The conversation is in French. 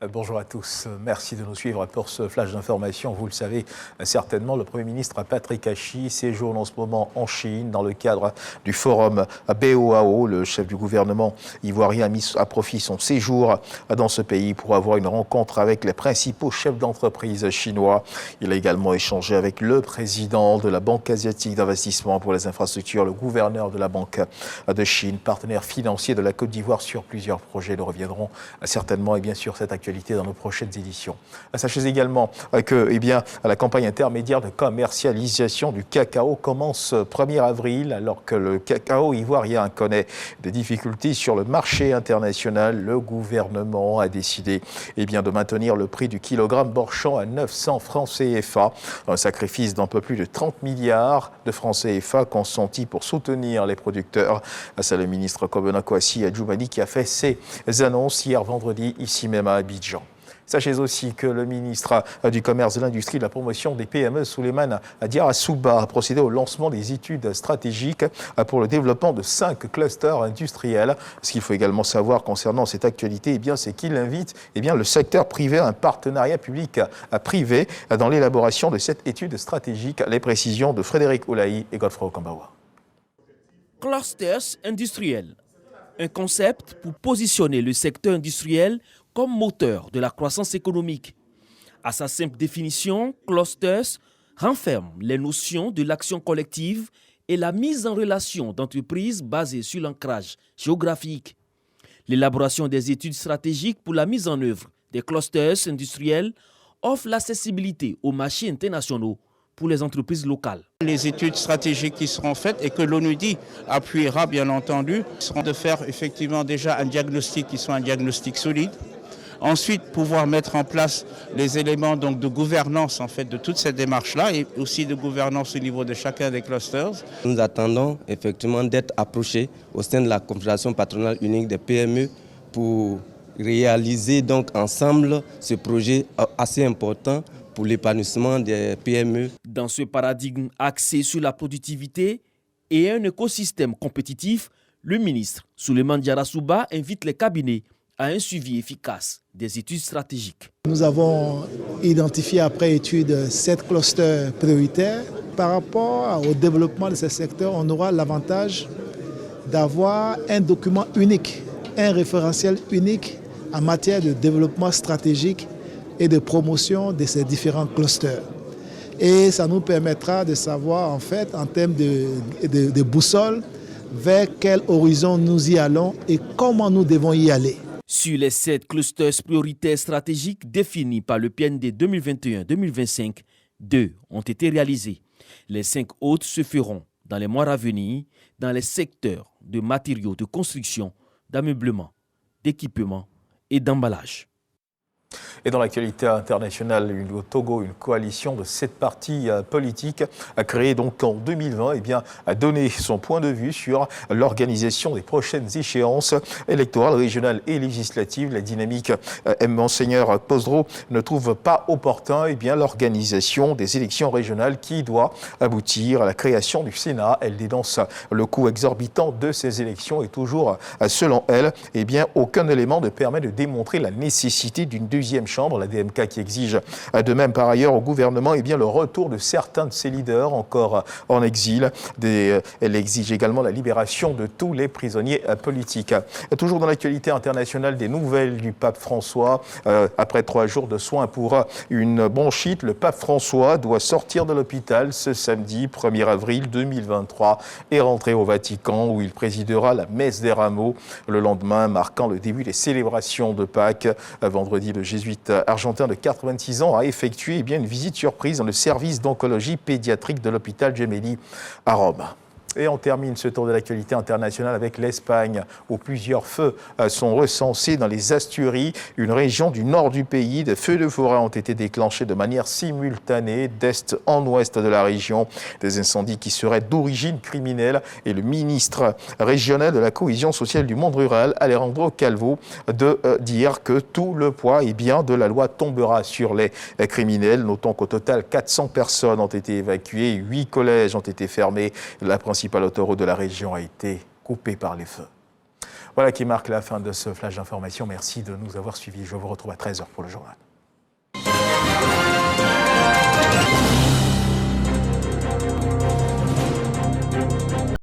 Bonjour à tous, merci de nous suivre pour ce flash d'information. Vous le savez certainement, le Premier ministre Patrick Achi séjourne en ce moment en Chine dans le cadre du forum BOAO. Le chef du gouvernement ivoirien a mis à profit son séjour dans ce pays pour avoir une rencontre avec les principaux chefs d'entreprise chinois. Il a également échangé avec le président de la Banque asiatique d'investissement pour les infrastructures, le gouverneur de la Banque de Chine, partenaire financier de la Côte d'Ivoire sur plusieurs projets. Nous reviendrons certainement et bien sûr cette actualité dans nos prochaines éditions. Sachez également que la campagne intermédiaire de commercialisation du cacao commence 1er avril, alors que le cacao ivoirien connaît des difficultés sur le marché international. Le gouvernement a décidé de maintenir le prix du kilogramme borchon à 900 francs CFA, un sacrifice d'un peu plus de 30 milliards de francs CFA consentis pour soutenir les producteurs. C'est le ministre Kobena Kwasi Adjoumani qui a fait ces annonces hier vendredi ici même à Abidjan. Sachez aussi que le ministre du Commerce, de l'Industrie et de la Promotion des PME, Souleymane Diarra-Souba, a procédé au lancement des études stratégiques pour le développement de 5 clusters industriels. Ce qu'il faut également savoir concernant cette actualité, c'est qu'il invite le secteur privé à un partenariat public-privé dans l'élaboration de cette étude stratégique. Les précisions de Frédéric Oulaï et Godfrey Okambawa. Clusters industriels, un concept pour positionner le secteur industriel comme moteur de la croissance économique. À sa simple définition, clusters renferme les notions de l'action collective et la mise en relation d'entreprises basées sur l'ancrage géographique. L'élaboration des études stratégiques pour la mise en œuvre des clusters industriels offre l'accessibilité aux marchés internationaux pour les entreprises locales. Les études stratégiques qui seront faites et que l'ONUDI appuiera bien entendu seront de faire effectivement déjà un diagnostic qui soit un diagnostic solide. Ensuite, pouvoir mettre en place les éléments de gouvernance de toute cette démarche-là et aussi de gouvernance au niveau de chacun des clusters. Nous attendons effectivement d'être approchés au sein de la Confédération patronale unique des PME pour réaliser ensemble ce projet assez important pour l'épanouissement des PME. Dans ce paradigme axé sur la productivité et un écosystème compétitif, le ministre Souleymane Diarra-Souba invite les cabinets à un suivi efficace des études stratégiques. Nous avons identifié après étude 7 clusters prioritaires. Par rapport au développement de ces secteurs, on aura l'avantage d'avoir un document unique, un référentiel unique en matière de développement stratégique et de promotion de ces différents clusters. Et ça nous permettra de savoir en termes de boussole vers quel horizon nous y allons et comment nous devons y aller. Sur les 7 clusters prioritaires stratégiques définis par le PND 2021-2025, 2 ont été réalisés. Les 5 autres se feront dans les mois à venir dans les secteurs de matériaux de construction, d'ameublement, d'équipement et d'emballage. Et dans l'actualité internationale, au Togo, une coalition de 7 partis politiques a créé en 2020 a donné son point de vue sur l'organisation des prochaines échéances électorales, régionales et législatives. La dynamique Monseigneur Pozdro ne trouve pas opportun l'organisation des élections régionales qui doit aboutir à la création du Sénat. Elle dénonce le coût exorbitant de ces élections et toujours, selon elle, aucun élément ne permet de démontrer la nécessité d'une deuxième chambre, la DMK qui exige de même par ailleurs au gouvernement le retour de certains de ses leaders encore en exil. Elle exige également la libération de tous les prisonniers politiques. Toujours dans l'actualité internationale, des nouvelles du pape François. Après 3 jours de soins pour une bronchite, le pape François doit sortir de l'hôpital ce samedi 1er avril 2023 et rentrer au Vatican où il présidera la messe des rameaux le lendemain, marquant le début des célébrations de Pâques. Vendredi, le jésuite argentin de 86 ans a effectué une visite surprise dans le service d'oncologie pédiatrique de l'hôpital Gemelli à Rome. Et on termine ce tour de l'actualité internationale avec l'Espagne, où plusieurs feux sont recensés dans les Asturies, une région du nord du pays. Des feux de forêt ont été déclenchés de manière simultanée d'est en ouest de la région. Des incendies qui seraient d'origine criminelle. Et le ministre régional de la cohésion sociale du monde rural, Alejandro Calvo, de dire que tout le poids de la loi tombera sur les criminels. Notons qu'au total, 400 personnes ont été évacuées, 8 collèges ont été fermés. La principale autoroute de la région a été coupée par les feux. Voilà qui marque la fin de ce flash d'information. Merci de nous avoir suivis. Je vous retrouve à 13h pour le journal.